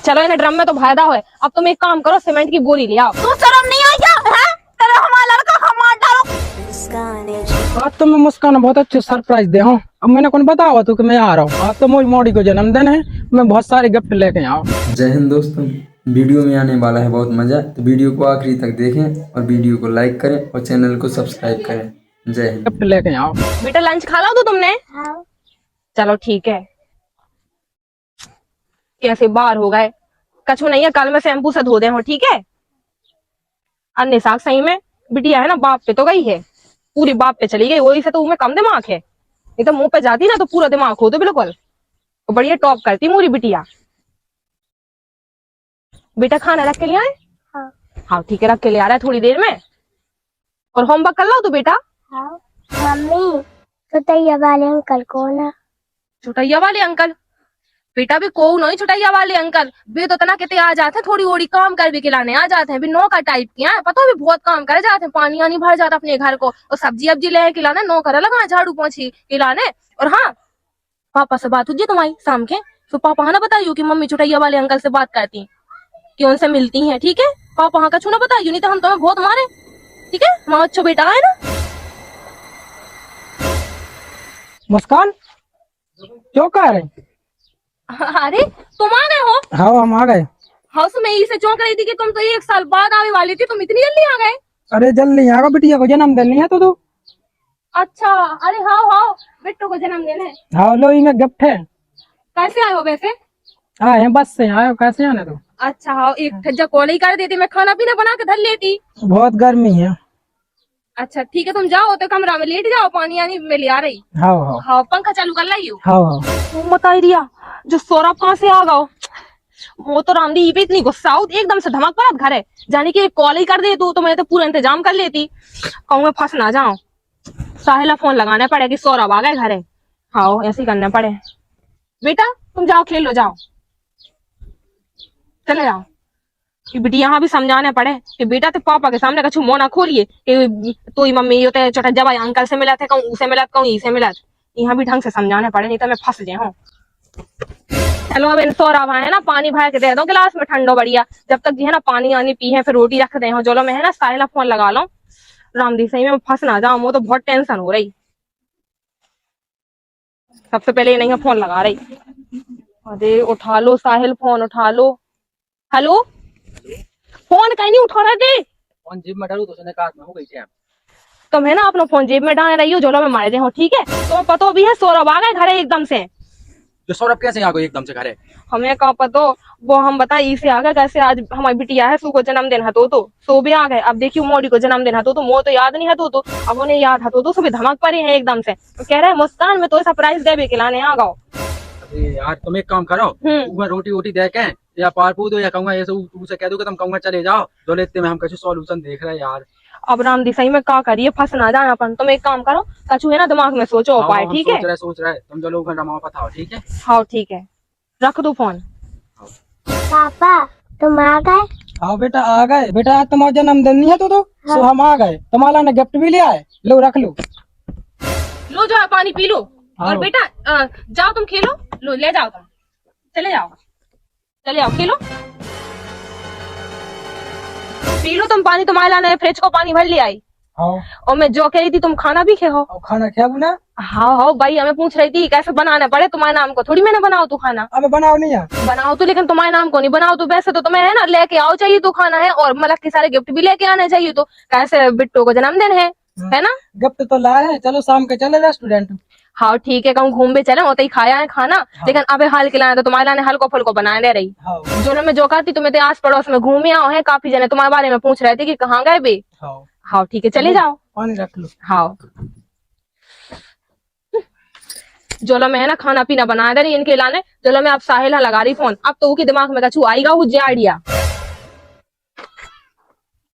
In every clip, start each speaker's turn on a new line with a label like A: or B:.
A: चलो इन्हें ड्रम में तो फायदा है। अब तुम एक काम करो, सीमेंट की बोरी ले आओ।
B: तू शर्म नहीं आई क्या? हैं? तेरे हमारा लड़का का मार डालो।
C: आज तो मैं मुस्कान बहुत अच्छे सरप्राइज दे हूँ। अब मैंने कौन बताया तू कि मैं आ रहा हूँ। आज तो मोई मोड़ी को जन्मदिन है, मैं बहुत सारे गिफ्ट लेके आऊँ।
D: जय हिंद दोस्तों, वीडियो में आने वाला है बहुत मजा, तो वीडियो को आखिरी तक देखें और वीडियो को लाइक करें और चैनल को सब्सक्राइब करें। जय हिंद।
C: गिफ्ट लेके आओ।
A: बेटा लंच खा लो तो तुमने?
B: हाँ।
A: चलो ठीक है। कैसे बाहर हो गए? कछु नहीं है, कल में शैम्पू से धो दे हो, ठीक है? अन्य साग सही में बिटिया है ना, बाप पे तो गई है, पूरी बाप पे चली गई। वही से तो तुम्हें कम दिमाग है, नहीं तो मुंह पे जाती ना तो पूरा दिमाग हो तो बिल्कुल। तो बढ़िया टॉप करती मोरी बिटिया। बेटा खाना रख के ले आए?
B: हाँ।
A: हाँ ठीक है, रख के ले आ रहा है थोड़ी देर में। और होमवर्क कर लो तो बेटा।
B: हाँ। मम्मी छुटैया वाले अंकल कौन है?
A: छुटैया वाले अंकल? बेटा भी को नहीं छुटैया वाले अंकल, वे तो इतना कहते आ जाते हैं, थोड़ी ओड़ी काम कर भी खिलाने आ जाते हैं, भी नौकर टाइप के हैं, पता भी बहुत काम करे जाते हैं, पानी आनी भर जाता अपने घर को, और सब्जी अब्जी ले खिलाने, नौकर लगा झाड़ू पोंछी खिलाने। और हाँ, पापा से बात हुई तुम्हारी शाम के, तो पापा हाँ ना बताइयो कि मम्मी छुटैया वाले अंकल से बात करती, कि उनसे मिलती है, ठीक है? पापा हाँ का छू ना बताइयो, नहीं तो हम तुम्हें बहुत मारे, ठीक है? माँ अच्छो बेटा है ना।
C: मुस्कान क्यों कह रहे?
A: अरे तुम आ गए हो?
C: हाँ हम आ गए।
A: हाउस में ही से चौंक रही थी कि तुम तो 1 साल बाद आने वाली थी, तुम इतनी जल्दी आ गए?
C: अरे जल्दी आगा, बिटिया को जन्मदिन नहीं है तो तू।
A: अच्छा, अरे हाँ हाँ, बिट्टू को जन्मदिन है।
C: हाँ लो ही में गिफ्ट है।
A: कैसे आए हो वैसे?
C: आए हैं बस से आए हो, कैसे आने तो।
A: अच्छा हाँ, एक ठज्जा कॉल ही कर देती, मैं खाना पीना बना के धर लेती।
C: बहुत गर्मी है।
A: अच्छा ठीक है, तुम जाओ तो कमरा में लेट जाओ, पानी आनी में ले आ रही।
C: हाँ हाँ
A: हाँ पंखा चालू कर लाई हो।
C: हाँ हाँ।
A: बताई दिया जो सौरभ कहाँ से आ गओ। वो तो रामदी पे इतनी गुस्सा हो, एकदम से धमक पड़ा घर है, जाने की कॉल ही कर दे तू, तो मैं तो पूरा इंतजाम कर लेती। कहूँ मैं फंस ना जाऊं, साहिला फोन लगाने पड़े कि सौरभ आ गए घर है। हाँ ऐसे ही करना पड़े। बेटा तुम जाओ खेल लो, जाओ चले जाओ। कि बेटी यहाँ भी समझाने पड़े कि बेटा तो पापा के सामने कछु मुंह ना खोलिए कि तू ही मम्मी यो ते छोटा जब अंकल से मिला थे, कहूँ उसे मिला, कहूँ ई से मिला। यहाँ भी ढंग से समझाने पड़े, नहीं तो मैं फंस जाए हूँ। चलो अब सौरभ आए ना, पानी भर के दे दो गिलास में ठंडो बढ़िया, जब तक जी है ना पानी आनी पी है, फिर रोटी रख दे हो। चलो मैं है ना साहिला फोन लगा लो, रामदी सही में फंस ना जाऊं, वो तो बहुत टेंशन हो रही। सबसे पहले ये नहीं फोन लगा रही। अरे उठा लो साहिल, फोन उठा लो। हेलो, फोन कहीं नहीं उठा रहे थे।
C: फोन जेब में डालू तो उसने कहा हो गई क्या?
A: तुम है ना अपना फोन जेब में डाल रही हो, जोलो में मारे हो, ठीक है? तुम्हें पता भी है सौरभ आ गए घर एकदम से।
C: जो सौरभ कैसे आ गए एकदम से घरे?
A: हमें कहा पता, वो हम बता इसे आ गए कैसे। आज हमारी बिटिया है, सू को जन्मदिन है तो सो भी आ गए। अब देखियो मोडी को जन्मदिन है तो मोह तो याद नहीं है तो अब उन्हें याद है तो सुबह धमक पड़े हैं एकदम से, तो कह रहे हैं मुस्कान में तो सरप्राइज दे भी खिलाने आ गओ।
C: अरे यार तुम एक काम करो, मैं रोटी वोटी दे के या पार पू दो, या कहूंगा ऐसे उसे कह दो कि तुम कहूंगा चले जाओ, जो लेते में हम कैसे सॉल्यूशन देख रहे हैं यार।
A: अब रामदी सही में क्या करिए, फंस ना जाना अपन। तुम एक काम करो, कछु है ना दिमाग में सोचो उपाय, ठीक है?
C: सोच रहे तुम जो लोग रमा बताओ, ठीक है?
A: हाँ ठीक है, रख दो फोन।
B: पापा तुम आ गए?
C: हाँ बेटा आ गए। बेटा आज तुम्हारा जन्मदिन नहीं है तो सो हम आ गए। तुम्हारा ने गिफ्ट भी लिया है, लो रख लो।
A: लो जो है पानी पी लो।
C: हाँ।
A: और बेटा जाओ तुम खेलो, लो ले जाओ तुम, चले जाओ खेलो, पी लो तुम पानी। तुम्हारे लाने फ्रिज को पानी भर ले आई।
C: हाँ।
A: और मैं जो कह रही थी तुम खाना भी खे हो।
C: और खाना खाया ना?
A: हाँ हाँ भाई, हमें पूछ रही थी कैसे बनाना पड़े तुम्हारे नाम को, थोड़ी मैंने बनाओ तू खाना।
C: अब बनाओ नहीं यार।
A: बनाओ तो, लेकिन तुम्हारे नाम को नहीं बनाओ तो। वैसे तो तुम्हें है ना लेके आओ चाहिए तो खाना है, और मतलब के सारे गिफ्ट भी लेके आने चाहिए तो, कैसे बिट्टू को जन्मदिन है ना?
C: गिफ्ट तो लाए हैं, चलो शाम के चले रेस्टोरेंट।
A: हाँ ठीक है, कहूँ घूम भी चले, होते ही खाया है खाना। हाँ। लेकिन अबे हाल के लाए तो तुम्हारे लाने हल्को फुल्को बनाए ले रही।
C: हाँ।
A: जो मैं जो करती तुम्हें आस पड़ोस में घूमे आओ है, काफी जने तुम्हारे बारे में पूछ रहे थे कि कहाँ गए बे।
C: हाँ।
A: हाँ ठीक है, चले जाओ,
C: पानी रख लो।
A: हाँ जोलो मैं है ना खाना पीना बना दे रही इनके लाने। जोलो मैं अब साहिला लगा रही फोन, अब तो उसके दिमाग में कछु आएगा वो जे आइडिया।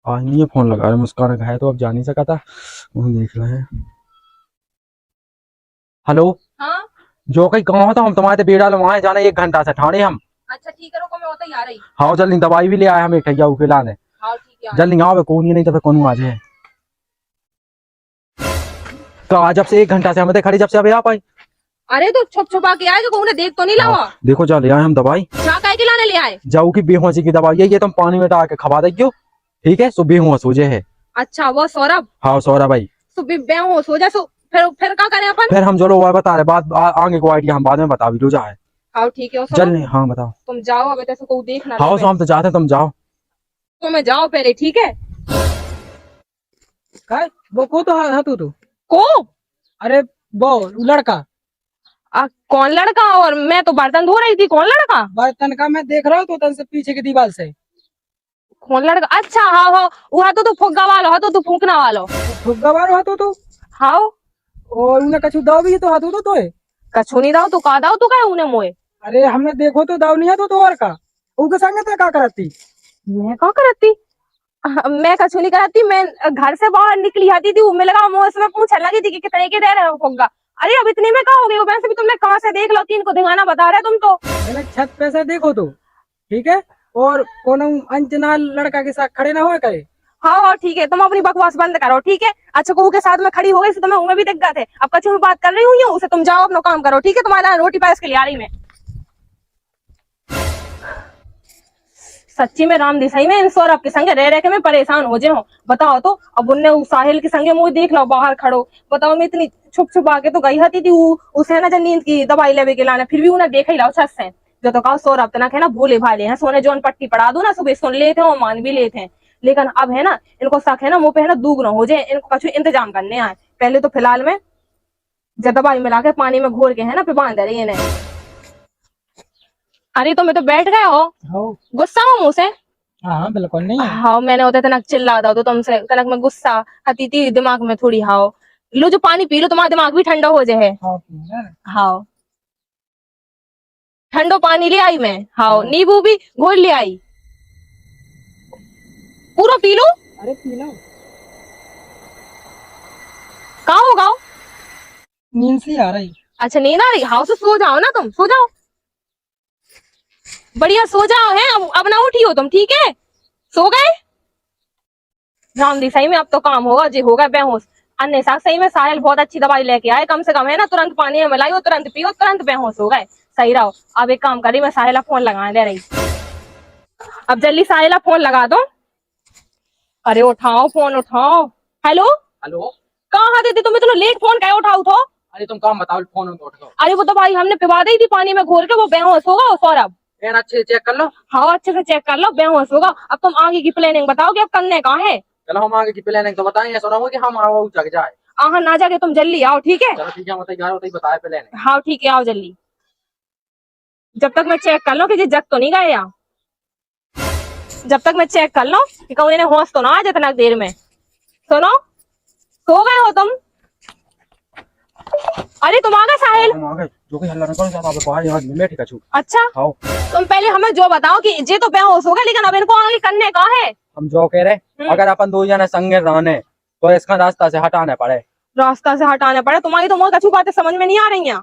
C: आज नहीं फोन लगा रहे, मुस्कान है तो अब जा नहीं सका था, देख रहे हैं। हेलो।
A: हाँ
C: जो कहीं गाँव हो तो हम तुम्हारे बेड़ा लो, वहां जाना 1 घंटा से ठाणे हम।
A: अच्छा ठीक है, रुको मैं होता ही आ रही।
C: हाँ जल्दी, दवाई भी ले आए हम एक ठैया के लाने।
A: हाँ ठीक है,
C: जल्दी आओ, कौन नहीं तो फिर कौन आ जाए। तो आज जब से 1 घंटा से हम खड़ी, जब से अभी आप आई।
A: अरे तो छुप छुपा के आए, उन्हें देख तो नहीं लावा।
C: देखो जा ले आए हम दवाई,
A: क्या कह के लाने ले आए?
C: जाऊ की बेहोशी की दवाई है, ये तुम पानी में डाल के खवा देगी, ठीक है? सो बेहोश हो जाए है।
A: अच्छा वो सौरभ,
C: हाँ सौरभ भाई।
A: तो बेहोश हो जा, सो फिर क्या करें अपन?
C: फिर हम जो लोग बता रहे बात आगे को आइडिया हम बाद में बता भी दो जाए।
A: हाँ ठीक है
C: चल नहीं, हाँ बताओ।
A: तुम जाओ, अब ऐसे को देखना।
C: हाँ सो हम तो चाहते तुम जाओ।
A: तो मैं जाओ पहले, ठीक है?
E: वो को तो हाँ तू
A: को
E: अरे वो लड़का
A: कौन लड़का? और मैं तो बर्तन धो रही थी, कौन लड़का?
E: बर्तन का मैं देख रहा हूँ तो तन से पीछे की दीवार से
A: कौन लड़का? अच्छा हाँ हाँ, वहाँ तो तू फुग्गा वालो, हाँ तो तू फूकना वालो।
E: फुग्गा बार हाथों तो
A: हाँ
E: और उन्हें कछु दाव भी तो हाथों तो है।
A: कछु नहीं दाओ, तू का दाओ, तू का उन्हें मोए?
E: अरे हमने देखो तो दाव नहीं है तो और का उनके संग तो क्या करती?
A: मैं क्या करती? मैं कछु नहीं कराती, मैं घर से बाहर निकली आती थी, मैं लगा मुँह इसमें पूछने लगी थी कि कितने के दे रहे हो फुग्गा। अरे अब इतने में कहा हो गई, वैसे भी तुमने कहाँ से देख लो, तीन को दिखाना बता रहे तुम तो।
E: मैंने छत पे से देखो तो ठीक है, और कोनो अनजना लड़का के साथ खड़े ना हो करे।
A: हाँ हाँ ठीक है, तुम अपनी बकवास बंद करो, ठीक है? अच्छा को के साथ में खड़ी हो गई तो मैं उनमें भी दिख गए थे, अब कछु में बात कर रही हूँ उसे, तुम जाओ अपना काम करो, ठीक है? तुम्हारा रोटी पायस के लिए आ रही मैं। सच्ची में राम दिसाई में इन सौरभ के संगे रह के मैं परेशान हो जाऊं। बताओ तो, अब उनने उस साहिल के संगे मुझे देख लो बाहर खड़ो, बताओ मैं इतनी छुप छुप आके तो गई हती थी उसे ना जब नींद की दवाई लेवे के लाने, फिर भी उन्हें देखा ही लाओ छत से। जो तो कहा सौरभ तना है ना भोले भाले हैं, सोने जोन पट्टी पड़ा दू ना सुबह सुन लेते और मान भी लेते हैं, लेकिन अब है ना इनको शक है ना मुंह पे है ना दूग ना हो जाए, इनको कुछ इंतजाम करने आए। पहले तो फिलहाल में जब दवाई मिला के पानी में घोल के है ना फिर बांध रही है। अरे तो मैं तो बैठ गए हो, गुस्सा हो मुँह से?
E: हाँ बिल्कुल नहीं है।
A: हाँ मैंने होता तनक चिल्ला था तो तुमसे तनक में गुस्सा आती थी दिमाग में थोड़ी। हाँ लो जो पानी पी लो, तुम्हारा दिमाग भी ठंडा हो जाए। हाँ ठंडो पानी ले आई मैं, हाँ नींबू भी घोल ले आई, पूरा पी लो।
E: अरे पी लो,
A: कहाँ हो गाओ?
E: नींद सी आ रही।
A: अच्छा नींद आ रही? हाँ तो सो जाओ ना, तुम सो जाओ, बढ़िया सो जाओ है। अब ना उठी हो तुम, ठीक है? सो गए राम दी, सही में अब तो काम होगा जी, होगा बेहोश। अन्य साथ सही में साहिल बहुत अच्छी दवाई लेके आए, कम से कम है ना तुरंत पानी में मिलाई, तुरंत पियो, तुरंत बेहोश हो गए। सही रहो, अब एक काम करी, मैं साहिला फोन लगा दे रही, अब जल्दी साहिला फोन लगा दो। अरे उठाओ फोन, उठाओ। हेलो
C: हेलो,
A: कहाँ थे तुम? इतना लेट फोन क्या उठाओ तो?
C: अरे तुम काम बताओ, फोन में उठ गो।
A: अरे वो दवाई हमने पिवा दी थी पानी में घोल के, वो बेहोश होगा सौरभ।
C: यार अच्छे से चेक कर लो।
A: हाँ अच्छे से चेक कर लो, बेहोश होगा। अब तुम आगे की प्लानिंग बताओ कि अब करने कहाँ है?
C: चलो हम आगे की प्लानिंग तो बताएं, सुना हो कि हम आओ जग जाए।
A: हाँ ना जाके तुम जल्दी आओ, ठीक है?
C: चलो ठीक है, मतलब यार बताए बताए प्लानिंग।
A: हाँ ठीक है, आओ जल्दी, जब तक मैं चेक कर लो कि जग तो नहीं गए यहाँ, जब तक मैं चेक कर लो कि कहूँ इन्हें होश तो ना आ जाए इतना देर में। सुनो, सो गए हो तुम? अरे तुम आ गए साहिल?
C: हम आ गए, जो कि हल्ला न करो ज्यादा, बाहर यहाँ में बैठ कछु।
A: अच्छा
C: आओ,
A: तुम पहले हमें जो बताओ कि ये तो बेहोश हो गए, लेकिन अब इनको आगे करने का है?
C: हम जो कह रहे अगर अपन दो जने संगे रहने तो इसका रास्ता से हटाने पड़े।
A: रास्ता से हटाने पड़े? तुम्हारी तो बहुत अच्छी बातें समझ में नहीं आ रही हैं।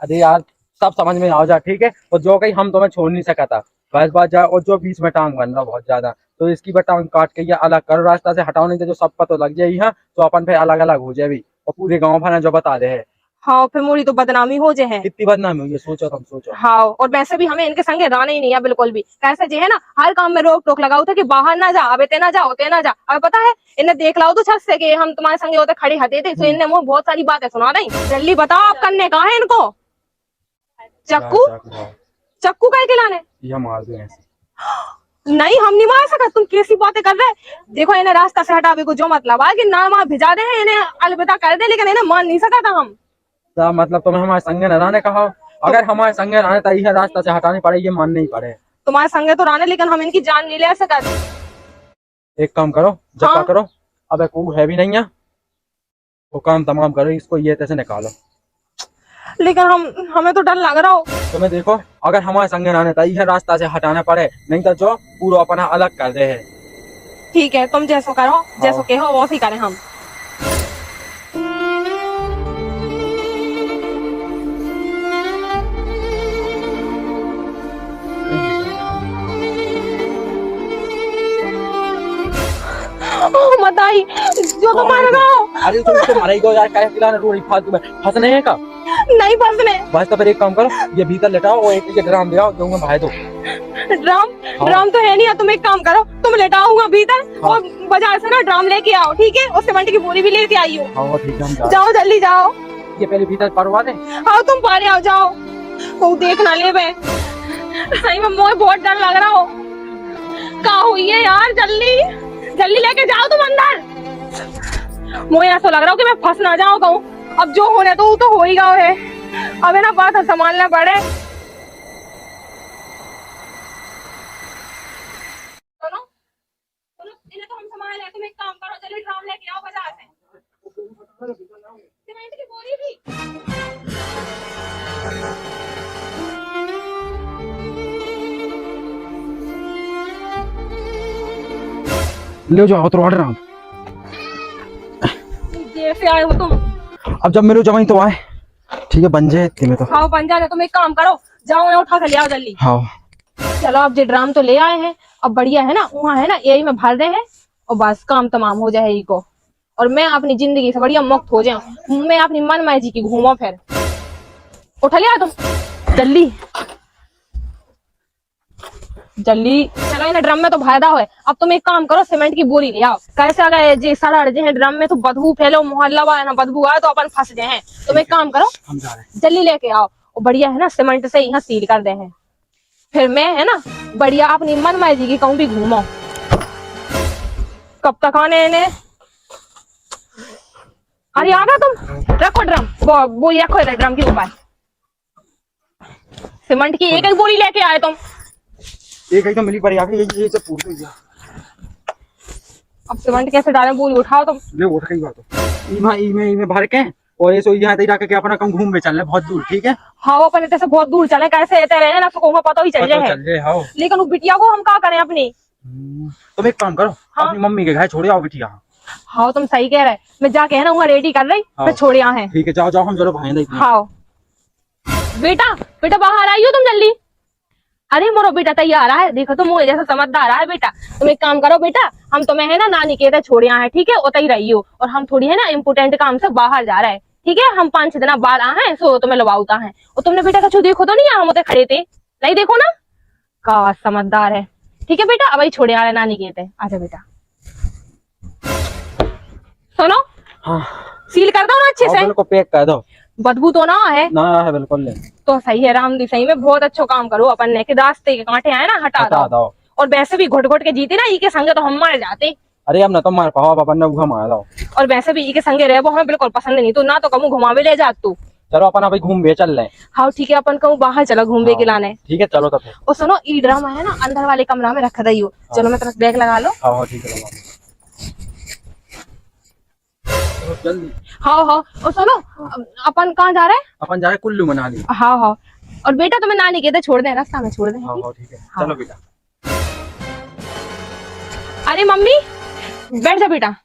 C: अरे यार सब समझ में आ जा, ठीक है? और जो कहीं हम तुम्हें छोड़ नहीं सकता, बस बात जाए, और जो बीच में टांग बन रहा बहुत ज्यादा, तो इसकी भी टांग काट के ये अलग करो, रास्ता से हटाओ, नहीं तो जो सब पता लग जाए यहाँ तो अपन फिर अलग अलग हो जाए भी, और पूरे गाँव भर जो बता दे है।
A: हाँ फिर मोरी तो बदनामी हो जाए है।
C: कितनी बदनामी हुई है, सोचो तुम सोचो।
A: हाँ और वैसे भी हमें इनके संगे रहना ही नहीं है बिल्कुल भी। कैसे जो है ना हर काम में रोक टोक लगाओ था कि बाहर ना जा, अब ते ना जाओ, ते ना जा। अब पता है इन्हें देख लाओ तो छत से कि हम तुम्हारे संगे होते खड़े हते थे, तो इनने मुझे बहुत सारी बातें सुना रही। जल्दी बताओ आप करने कहाँ है इनको? चक्कू? चक्कू काय के लाने?
C: ये मार दो ऐसे।
A: नहीं हम नहीं मार सकते, तुम कैसी बातें कर रहे? देखो इन्हें रास्ता से हटावे को जो मतलब है कि ना वहाँ भिजा दे, इन्हें अलविदा कर दे, लेकिन इन्हें मान नहीं सका था हम।
C: मतलब तुम्हें हमारे संगे न रहने कहा, अगर हमारे संगे रहने तो यह रास्ता से हटाने पड़े, ये मानने ही पड़े।
A: तुम्हारे संगे तो रहने, लेकिन हम इनकी जान नहीं ले सकते।
C: एक काम करो, जपा
A: हाँ?
C: करो, अब को है भी नहीं है, वो काम तमाम करो, इसको ये तैसे निकालो।
A: लेकिन हमें तो डर लग रहा हो।
C: तुम्हें देखो अगर हमारे संगे रहने तो यह रास्ता से हटाना पड़े, नहीं तो जो पूरा अपना अलग कर दे है।
A: ठीक है तुम जैसो करो, जैसो कहो वो ही करें हम। मत आई, जो तो मर गया,
C: अरे तुम मरेगी हो यार, क्या खिलाना रोटी फालतू में, फंसने हैं का?
B: नहीं फंसने।
C: बस तो फिर एक काम करो, ये भीतर लेटाओ और एक ड्राम ले आओ, दूंगा भाई दो।
B: ड्राम ड्राम तो है नहीं, तुम एक काम करो, तुम लेटाओ भीतर और बाजार से ना ड्राम लेके आओ, ठीक है? और सीमेंट की बोरी भी लेके आई हो।
C: हाँ ठीक है, हम
B: जाओ जल्दी जाओ।
C: ये पहले भीतर परवा दे।
B: आओ तुम पारे आओ, जाओ। वो देख ना ले बे, सही में मुझे बहुत डर लग रहा हो। क्या हुई है यार, जल्दी जल्दी लेके जाओ तुम अंदर। मुझे ऐसा लग रहा हो कि मैं फंस ना जाऊं कहूं। अब जो होने तो वो तो हो ही गया है, अब है ना बात संभालना पड़े। सुनो सुनो, इन्हें तो हम संभाल लें, तुम एक काम करो, जल्दी ड्राम लेके आओ बाजार से, सीमेंट की बोरी भी।
C: ले जाओ तो ऑर्डर।
B: देर से आए हो तुम।
C: अब जब मेरे जमाई तो आए, ठीक है बन जाए इतने में तो।
B: हाँ बन जाने, तुम एक काम करो, जाओ ना उठा के ले आओ जल्दी।
C: हाँ
B: चलो अब जो ड्राम तो ले आए हैं, अब बढ़िया है ना, वहाँ है ना यही में भर रहे हैं और बस काम तमाम हो जाए को, और मैं अपनी जिंदगी से बढ़िया मुक्त हो जाऊं, मैं अपनी मन मर्जी की घूमो फिर। उठा लिया तुम, जल्दी जल्दी चलो, इन ड्रम में तो फायदा है। अब तुम एक काम करो, सीमेंट की बोरी ले आओ। कैसे आ गए जी सड़ जे ड्रम में, तो बदबू फैलो, मोहल्ला वाला ना बदबू आए तो अपन फंस गए हैं। तुम एक काम करो,
C: हम जा रहे हैं।
B: जल्दी लेके आओ और बढ़िया है ना सीमेंट से यहाँ सील कर दे हैं, फिर मैं है ना बढ़िया अपनी मन मर्जी की कहूँ भी घूमो। कब तक आने इन्हें? अरे आ गया तुम, रखो ड्रम, वो रखो इधर ड्रम के ऊपर। सीमेंट की एक एक बोरी लेके आए तुम।
C: एक तो मिली पड़ी आगे, ये सब पूछ गया।
B: अब सीमेंट कैसे डालें, बोरी उठाओ तुम।
C: ले उठ गई बात। ई में भर के और ये सो यहाँ तक जाके अपना कम घूम में चल रहे बहुत दूर, ठीक है?
B: हाँ वो अपन से बहुत दूर चले, कैसे रहते रहे ना, तो पता ही चल जाए।
C: हाँ
B: लेकिन वो बिटिया को हम क्या करें अपनी?
C: तुम एक काम करो,
B: हाँ?
C: अपनी मम्मी के घर छोड़े आओ बिटिया।
B: हाँ तुम सही कह रहे, मैं जाके है ना वहाँ रेडी कर रही,
C: हाँ।
B: मैं छोड़ यहाँ है।
C: ठीक है जाओ जाओ, हम चलो भाई देखते हैं।
B: हाँ बेटा, बेटा बाहर आई हो तुम जल्दी। अरे मोरो बेटा तैयार है, देखो तुम मुझे जैसा समझदार है बेटा। तुम एक काम करो बेटा, हम तुम्हें है ना नानी के छोड़ यहाँ है, ठीक है? उतर ही रही हो, और हम थोड़ी है ना इम्पोर्टेंट काम से बाहर जा रहे हैं, ठीक है? हम 5-6 दिन बाद आए हैं, सो तुम्हें लवाउता है। और तुमने बेटा कछु देखो तो नहीं, हम उतरे खड़े थे, नहीं देखो ना? का समझदार है, ठीक है बेटा? अब छोड़े आ रहे नानी के, आजा बेटा। सुनो,
C: हाँ
B: सील कर दो ना अच्छे से,
C: बिल्कुल पैक कर दो,
B: बदबू तो ना है
C: ना है बिल्कुल नहीं।
B: तो सही है राम दी, सही में बहुत अच्छा काम करो अपन ने, कि रास्ते के कांटे आए ना हटा दो। और वैसे भी घुट घुट के जीते ना, ई के संगे तो हम मर जाते।
C: अरे अब ना तो मार पाओ, अपन ने घुमा दो।
B: और वैसे भी ई के संगे रहे वो हमें बिल्कुल पसंद नहीं, तो ना तो कहूँ घुमावे ले जा तू।
C: चलो अपन अभी घूम चल रहे।
B: हाँ ठीक है, अपन कहूँ बाहर चलो घूमने के लाने।
C: ठीक है चलो तो फिर।
B: और सुनो, ई ड्रामा है ना अंदर वाले कमरा में रख रही हो, चलो मैं तरफ बैग लगा लो।
C: हाँ ठीक है जल्दी।
B: हाँ हाँ, और सुनो अपन कहाँ जा रहे हैं?
C: अपन जा रहे कुल्लू मनाली।
B: हाँ हाँ, और बेटा तुम्हें नानी के छोड़ दे, रास्ता में छोड़ दे।
C: हाँ ठीक है
B: हाँ।
C: चलो बेटा।
B: अरे मम्मी बैठ जा बेटा।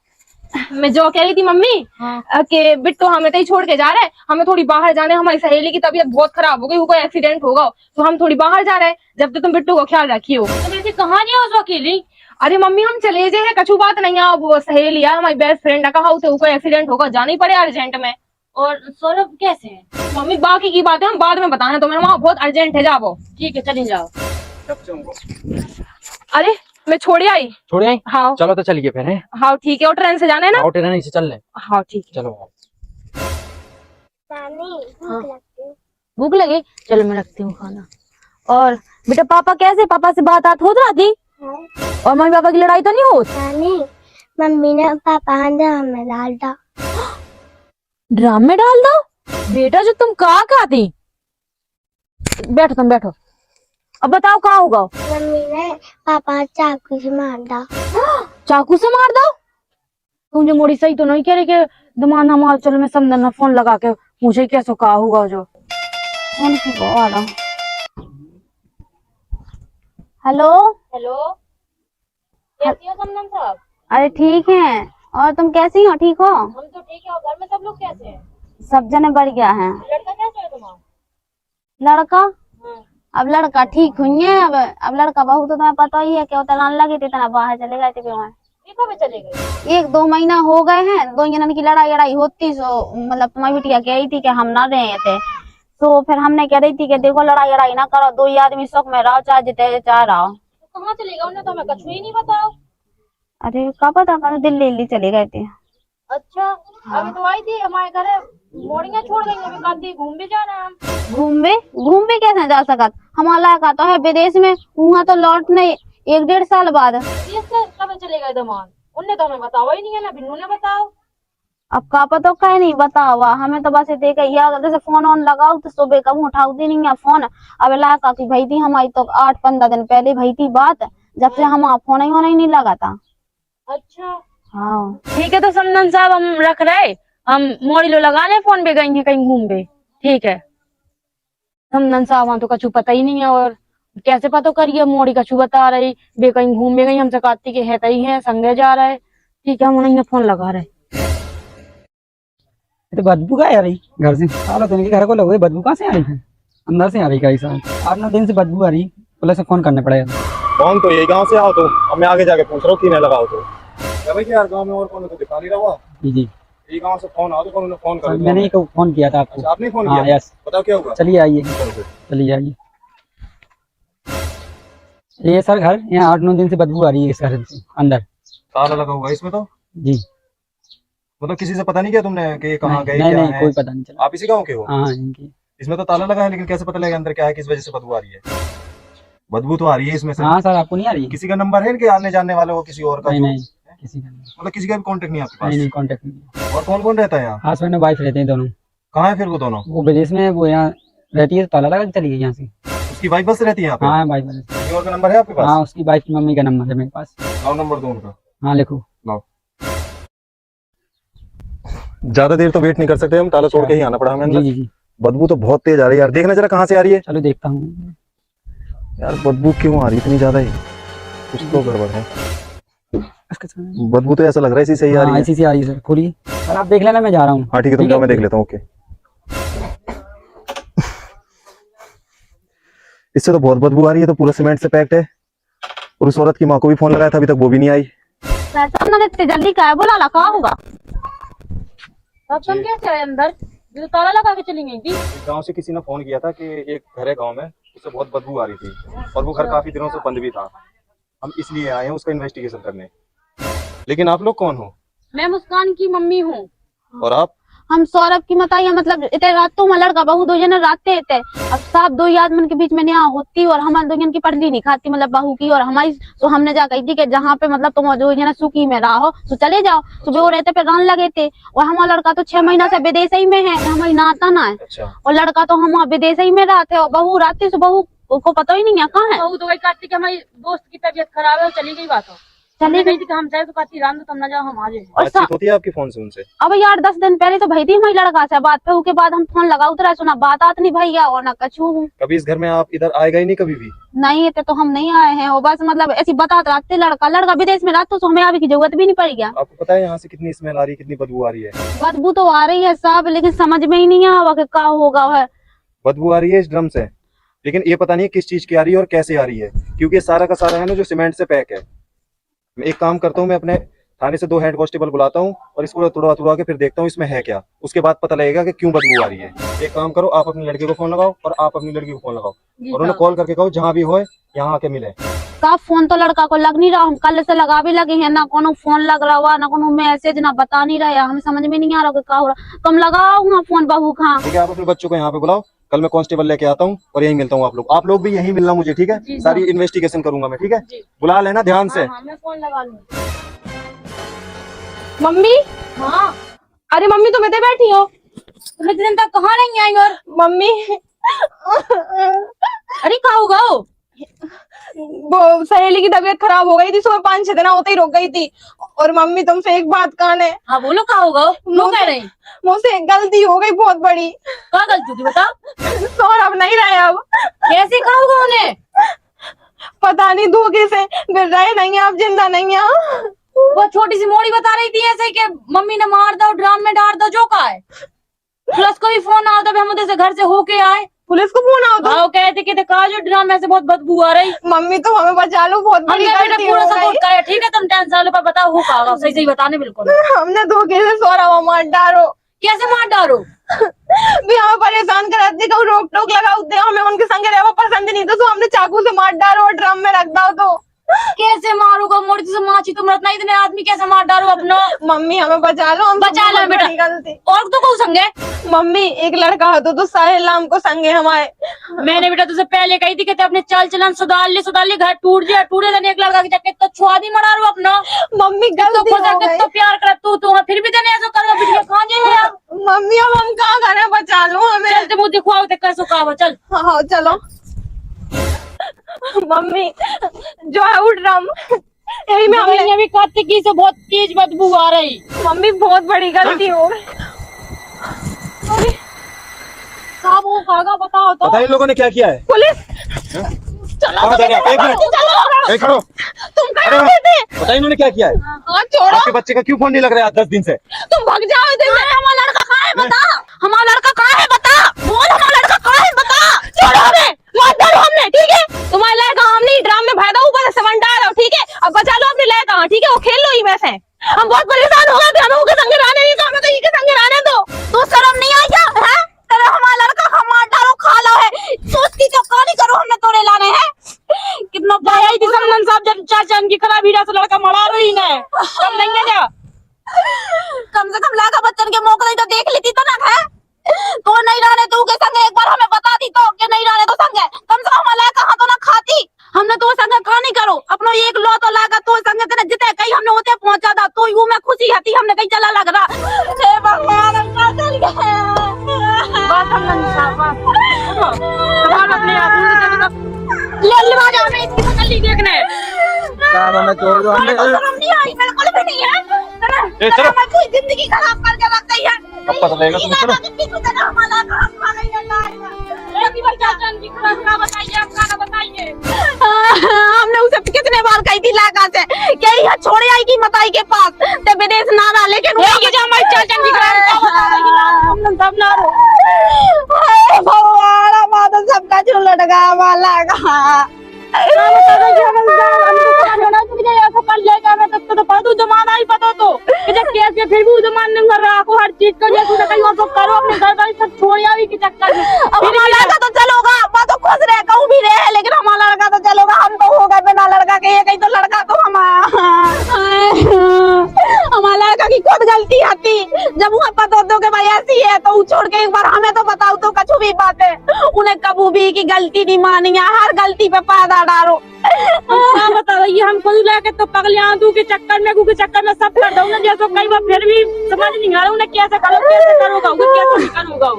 B: मैं जो कह रही थी मम्मी, कि बिट्टू हमें तो ही छोड़ के जा रहे हैं, हमें थोड़ी बाहर जाने, हमारी सहेली की तबीयत बहुत खराब हो गई, कोई एक्सीडेंट होगा, तो हम थोड़ी बाहर जा रहे हैं। जब तक तुम बिट्टू को ख्याल रखी हो।
A: तुम ऐसे कहाँ नहीं हो अकेली?
B: अरे मम्मी हम चले जे है, कछु बात नहीं है, वो सहेली है हमारी बेस्ट फ्रेंड है, कहा कोई एक्सीडेंट होगा, जाना ही पड़े अर्जेंट में।
A: और सौरभ कैसे है?
B: मम्मी बाकी की बातें हम बाद में बताना, तुम्हें वहाँ बहुत अर्जेंट है, जाओ।
A: ठीक है चली जाओ।
B: अरे मैं छोड़ आई।
C: छोड़े आई?
B: हाँ
C: चलो तो चलिए फिर। है
B: हाँ ठीक है, और ट्रेन से जाना है ना?
C: और ट्रेन से चल रहे।
B: हाँ ठीक है।
C: चलो
A: भूख लगी, चलो मैं रखती हूँ खाना। और बेटा पापा कैसे, पापा से बात हो रहा थी? और मम्मी पापा की लड़ाई तो नहीं होती?
F: नहीं, मम्मी ने पापा ड्राम में डाल दो।
A: ड्राम में डाल दो? बेटा जो तुम कहाँ खाती? बैठो तुम बैठो, अब बताओ कहाँ होगा?
F: मम्मी ने पापा चाकू से मार दो।
A: चाकू से मार दो? तुम जो मोड़ी सही तो नहीं कह रही कि दिमाग ना मार। चलो मैं समझना फोन लगा के पूछे कैसे कहा होगा जो। हेलो
G: हेलो, कैसी हो समनम साहब?
A: अरे ठीक है, और तुम कैसी हो? ठीक हो?
G: हम तो ठीक है, और घर में सब लोग कैसे हैं?
A: सब जने बढ़ गया है।
G: लड़का कैसा है तुम्हारा?
A: लड़का? अब लड़का ठीक हुई है, अब लड़का बहू तो तुम्हें पता ही है कि उतरान लगी थी, इतना बाहर चले गए थे।
G: ये कब चले गए?
H: 1-2 महीना हो गए हैं, दो जनन की लड़ाई होती, सो मतलब तुम्हारी बिटिया कह रही थी कि हम ना रहे थे, तो फिर हमने कह रही थी कि देखो लड़ाई ना करो, 2 ही आदमी शौक में रहो, चाहे जिते चाह रहो।
G: तो कहाँ चले गए? उन्हें तो हमें कुछ ही नहीं बताओ।
H: अरे क्या पता, कल दिल्ली चले गए थे।
G: अच्छा, अभी तो आई थी हमारे घर, मोड़ियाँ छोड़ गई, अभी कभी घूम भी जाना है हम।
H: घूम भी कैसे जा सकत, हमारा का तो है विदेश में, वहाँ तो लौटने 1-1.5 साल बाद।
G: ये से कब चले गए दमान? उन्हें तो हमें बताओ ही नहीं है ना, बिन्नू ने बताओ।
H: अब का पता कह नहीं बतावा, हमें तो बस देख जैसे फोन ऑन लगाओ तो सुबह कब उठाती नहीं है फोन। अब इलाका की भई थी हमारी तो 8-15 दिन पहले भई थी बात, जब से हम फोन ही नहीं लगा था।
G: अच्छा,
H: हाँ
B: ठीक है, तो समदन साहब हम रख रहे, हम मोड़ी लो लगाने फोन पे गई हैं कहीं घूम पे। ठीक है समदन साहब, वहाँ तो कछु पता ही नहीं है, और कैसे पता करिए मोड़ी कछु बता रही बे कहीं घूम भी गई, हमसे कहती कि है तई है संगे जा रहे। ठीक है, हम उन्हें फोन लगा रहे।
E: ये तो बदबू का आ रही घर से, साला तो इनके घर को लगे, बदबू कहाँ से आ रही है? अंदर से आ रही कई साल, 8-9 दिन से बदबू आ रही, पुलिस से फोन करना पड़ेगा।
I: कौन? तो यही गांव से आओ, तो अब मैं आगे जाके पूछ रहा हूँ कि नहीं लगाओ तो क्या भाई यार, गांव में और कौन तो दिखा नहीं रहा।
E: जी
I: यही गांव से फोन आओ तो कौन फोन कर?
E: मैंने ही तो फोन किया था आपको।
I: अच्छा, आपने फोन
E: हाँ
I: किया?
E: यस,
I: बताओ क्या होगा।
E: चलिए आइए, चलिए आइए। ये सर घर, यहाँ 8-9 दिन से बदबू आ रही है इस घर से अंदर।
I: ताला लगा हुआ है इसमें तो?
E: जी।
I: मतलब किसी से पता नहीं किया तुमने कि कहाँ गए?
E: नहीं
I: क्या
E: नहीं,
I: है?
E: कोई पता नहीं चला।
I: आप इसी गांव के हो?
E: हाँ इनकी।
I: इसमें तो ताला लगा है, लेकिन कैसे पता लगेगा अंदर क्या है, किस वजह से बदबू आ रही है? बदबू तो आ रही है इसमें से।
E: हाँ सर, आपको नहीं आ रही है?
I: किसी का नंबर है इनके आने जाने वाले हो, किसी और का?
E: नहीं नहीं, किसी का नहीं।
I: मतलब किसी का भी कॉन्टेक्ट नहीं आपके पास?
E: नहीं कॉन्टेक्ट नहीं।
I: और कौन कौन रहता है यहाँ?
E: हस्बैंड और वाइफ रहते हैं दोनों।
I: कहाँ है फिर वो दोनों?
E: वो विदेश में, वो यहाँ रहती है, तो ताला लगा के चली गई यहाँ से।
I: उसकी वाइफ बस रहती है यहाँ पे?
E: हाँ वाइफ वाले।
I: किसी और का नंबर है आपके पास?
E: हाँ, उसकी वाइफ की मम्मी का नंबर है मेरे पास।
I: लाओ नंबर दो उनका।
E: हाँ लिखो।
I: लाओ। ज्यादा देर तो वेट नहीं कर सकते हम, ताला तोड़ के ही आना पड़ा हमें अंदर।
E: जी जी।
I: बदबू तो बहुत तेज आ रही है यार, देखना जरा कहाँ से आ रही है।
E: चलो देखता हूँ
I: यार बदबू क्यों आ रही है इतनी ज्यादा ही, कुछ तो गड़बड़ है। बदबू तो ऐसा लग रहा है इसी से ही आ रही है।
E: इसी से आ रही है सर, खोलिए सर, आप देख लेना, मैं जा रहा हूँ।
I: हाँ ठीक है, तुम जाओ, मैं देख लेता हूँ। ओके। इससे तो बहुत बदबू आ रही है, तो पूरा सीमेंट से पैक्ड है। और उस औरत की माँ को भी फोन लगाया था, अभी तक वो भी नहीं आई।
H: जल्दी क्या है, बोला ला क्या होगा?
G: अब तुम कैसे आए अंदर? ये तो ताला लगा के चली गई थी।
I: गांव से किसी ने फोन किया था कि एक घर है गांव में, उससे बहुत बदबू आ रही थी, और वो घर काफी दिनों से बंद भी था। हम इसलिए आए हैं उसका इन्वेस्टिगेशन करने। लेकिन आप लोग कौन हो?
G: मैं मुस्कान की मम्मी हूँ।
I: और आप?
H: हम सौरभ की मताई, मतलब इतने रात तो लड़का बहू 2 जने राते थे। अब साहब 2 आदमी के बीच में न्याय होती, और हमारे 2 जन की पढ़ली नहीं खाती, मतलब बहू की और हमारी। तो हमने जा कही थी कि जहाँ पे मतलब तुम 2 जने सुखी में रहो तो चले जाओ। सुबह वो रहते पे रान लगे थे, और हमारा लड़का तो 6 महीना से विदेश ही में है, हमारी नाता ना है।
I: अच्छा।
H: और लड़का तो हम विदेश ही में रहा थे, और बहू रात से बहू को पता ही नहीं है कहाँ है।
G: बहू तो वही कहती कि हमारी दोस्त की तबीयत खराब है और चली गई, बात हो
H: चली गई
G: थी कि हम जाए, तो कहती रान दो तुम ना जाओ, हम आ जाए।
H: और
I: बातचीत होती है आपकी फोन से उनसे?
H: अब यार 10 दिन पहले तो भई थी हमारी लड़का से बात पे, उसके बाद हम फोन लगा उतरा, सुना बात आत नहीं भैया, और ना कछू।
I: कभी इस घर में आप इधर आए गए नहीं कभी भी?
H: नहीं थे तो हम नहीं आए हैं, वो बस मतलब ऐसी बतात रखते, लड़का विदेश में रहता, तो हमें आने की जरूरत भी नहीं पड़ी। गया
I: आपको पता है यहाँ से कितनी स्मेल आ रही है, कितनी बदबू आ रही है?
H: बदबू तो आ रही है साहब, लेकिन समझ में ही नहीं आवा कि क्या होगा है।
I: बदबू आ रही है इस ड्रम से, लेकिन ये पता नहीं किस चीज की आ रही है और कैसे आ रही है, क्योंकि ये सारा का सारा है ना जो सीमेंट से पैक है। मैं एक काम करता हूँ, मैं अपने थाने से 2 हेड कांस्टेबल बुलाता हूँ और इसको तुड़वा के फिर देखता हूँ इसमें है क्या, उसके बाद पता लगेगा कि क्यों बदबू आ रही है। एक काम करो, आप अपनी लड़के को फोन लगाओ और आप अपनी लड़की को फोन लगाओ, और उन्हें कॉल करके कहो जहाँ भी हो यहाँ आके मिले।
H: का फोन तो लड़का को लग नहीं रहा, हम कल से लगा भी लगे हैं, ना कोनो फोन लग रहा हुआ, ना कोनो मैसेज, ना बता नहीं रहा, हमें समझ में नहीं आ रहा क्या हो रहा। तुम लगाओ ना फोन बहू खा।
I: ठीक है, आप अपने बच्चों को यहाँ पे बुलाओ, कल मैं कांस्टेबल लेके आता हूँ और यही मिलता हूँ। आप लोग भी यही मिलना मुझे, ठीक है? सारी इन्वेस्टिगेशन करूंगा मैं, ठीक है? बुला लेना ध्यान से।
G: हाँ, मैं फोन लगा लूँ।
B: मम्मी,
G: हाँ,
B: अरे मम्मी तुम इधर बैठी हो?
G: तुम इतने दिन तक कहाँ नहीं आई? और
B: मम्मी
G: अरे क्या होगा?
B: वो सहेली की तबीयत खराब हो गई थी, सुबह 5-6 दिन होते ही रुक गई थी। और मम्मी तुमसे एक बात कहने।
G: हाँ बोलो, क्या होगा? वो कह रहे हैं
B: मुझसे एक गलती हो गई बहुत बड़ी।
G: क्या गलती थी बताओ?
B: सौरभ नहीं रहे अब।
G: कैसे क्या होगा उन्हें?
B: पता नहीं धोखे से फिर रहे नहीं, आप जिंदा नहीं है।
G: वो छोटी सी मोड़ी बता रही थी ऐसे कि मम्मी ने मार दो, ड्राम में डाल दो, जो का है। प्लस कोई फोन आओ तो हम उधर से घर से होके आए,
B: पुलिस को फोन आओ तो
G: हाँ कहते कि कहा जो ड्रामे से बहुत बदबू आ रही।
B: मम्मी तो हमें बचा लो, बहुत बड़ी
G: हमने बेटा
B: गलती
G: पूरा
B: हो
G: सपोर्ट
B: गई।
G: करा, ठीक है तुम टेंशन लो, पर बताओ हो कहा सही सही बताने बिल्कुल।
B: हमने धोखे से सोरा हुआ मार डालो,
G: कैसे मार डालो?
B: भी हमें परेशान कराते कहूँ रोक टोक लगाओ दे, हमें उनके संग रहना पसंद नहीं तो हमने चाकू से मार डालो और ड्रम में रख दो तो।
G: कैसे मारूगा मोड़ी से माची तुम रत्ना इतने आदमी कैसे मार डालो अपना?
B: मम्मी हमें बचा लो, हम
G: बचा लो बेटा।
B: गलती।
G: और तो कौन संगे?
B: मम्मी एक लड़का हो तो साहिल नाम को संगे हमारे।
G: मैंने बेटा तुझसे पहले कही थी कि ते अपने चाल चलन सुधार ले, घर टूट जाए, टूटे तो एक लड़का की चक्कर तो छुआदी मरा रो अपना।
B: मम्मी
G: तो
B: गलती
G: खोजा
B: हो
G: के
B: गई।
G: तो प्यार कर तू फिर भी देने ऐसा करो बिटिया कहां जाए यार?
B: मम्मी अब हम कहाँ करें, बचा लो हमें।
G: चल ते मुंह दिखवाओ ते कैसो कहा चल।
B: हाँ चलो। मम्मी जो है वो ड्रम यही में हमने
G: हमने भी कार्तिकी से बहुत तेज बदबू आ रही।
B: मम्मी बहुत बड़ी गलती हो गई।
G: कब वो खागा बताओ तो।
I: पता है इन लोगों ने क्या किया है?
B: पुलिस
I: कहाँ जा रहे हैं? एक मिनट, एक खड़ो।
B: तुम
I: अरे
B: कहाँ
I: वाह।
B: थे?
I: पता है इन्होंने क्या किया है?
B: हाँ छोड़ो,
I: आपके बच्चे का क्यों फोन नहीं लग रहा है 10 दिन से?
B: तुम भग जाओ इधर से। हमारा लड़का कहाँ है बता, हमारा लड़का कहाँ है बता, बोल हमारा लड़का कहाँ है बता। छोड़ो हमें, मार डालो हमने, ठीक है तुम्हारे लायक हम नहीं, ड्राम में भर दो ऊपर से समन डालो, ठीक है अब बचा लो अपने लायक, ठीक है वो खेल लो ही वैसे। हम बहुत परेशान हो गए थे, हमें उनके संग रहने नहीं तो हमें तो इनके संग रहने दो। तो शर्म नहीं आई क्या है? तेरे हमारा लड़का का मार डालो खा लो है, सोचती तो कहानी करो हमने तोड़े लाने हैं। कितना
G: आई थी समन साहब जब चाचा की खराब हीरा से लड़का मरा रही ने कम नहीं जा।
B: कम से कम लागा बच्चन के मौके तो देख लेती तो ना है। तो नहीं रहने तू के संग एक बार हमें बता दी तो कि नहीं रहने तो संग कम से कम हमारा कहां तो ना खाती। हमने तो संग कहानी करो अपनो एक लो तो लागा तो संग तेरे जिते कहीं हमने होते पहुंचा दा तो यू में खुशी हती हमने कहीं चला लग रहा। हे भगवान हम का चल गए।
G: बात हम नहीं साहब तुम्हारा अपने आप
B: ले ले जा हमें इसकी पकड़ ली देखने।
C: काम हमें छोड़ दो, हमने
B: शर्म नहीं आई बिल्कुल भी नहीं है।
I: ए, चलो।
B: मैं कोई जिंदगी खराब करके रख गई है।
I: अब पता लगेगा तुम्हें, चलो।
B: हमारा काम खा गई है
G: चाचा की खराब बताइए आप खाना बताइए।
B: हमने उसे कितने बार कही थी लागा से कि यह छोड़े आई की मताई के पास ते विदेश ना रहा, लेकिन
G: हमारे चाचा की खराब हम सब ना रो।
B: भगवान हमारा सबका झूलट गया वाला का।
G: जमाना ही पता तो कैसे फिर भी जमान नहीं कर रहा को हर चीज का जैसे कहीं और करो अपने घर का सब छोड़ आई के चक्कर में।
B: अब हमारा लड़का तो चलोगा, मैं तो खुश रह कहूँ भी रहे, लेकिन हमारा लड़का तो चलोगा, हम तो हो गए बिना लड़का के। ये कहीं तो लड़का तो हमारा लड़का की खुद गलती आती जब वहाँ पता तो के भाई ऐसी है तो छोड़ के एक बार हमें तो बताओ तो कछु भी बात है। उन्हें कबू भी की गलती नहीं मानी है, हर गलती पे पैदा डालो।
G: क्या बता रही है हमको लेके तो पगलियां तू के चक्कर में सब कर दूंगा जैसे कई बार फिर भी समझ नहीं आ रहा उन्हें कैसे करोगा कैसे नहीं करूंगा।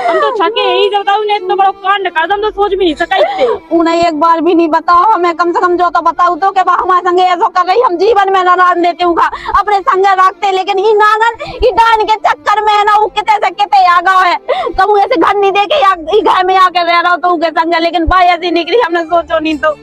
G: हम तो थके यही बताओ उन्हें इतना बड़ा कांड कर दो, हम तो सोच भी नहीं सके।
B: उन्हें एक बार भी नहीं बताओ हमें, कम से कम जो तो बताओ तो कि हमारे संगे ऐसा कर रही, हम जीवन में ना देते हूँ अपने संगे रखते, लेकिन ही नागन ही डान के चक्कर में है ना वो कितने से कितने आ गए है। कब ऐसे घर नहीं देखे या घर में आके रह रहा हो तो संगे, लेकिन भाई ऐसी निकली हमने सोचो नहीं तो।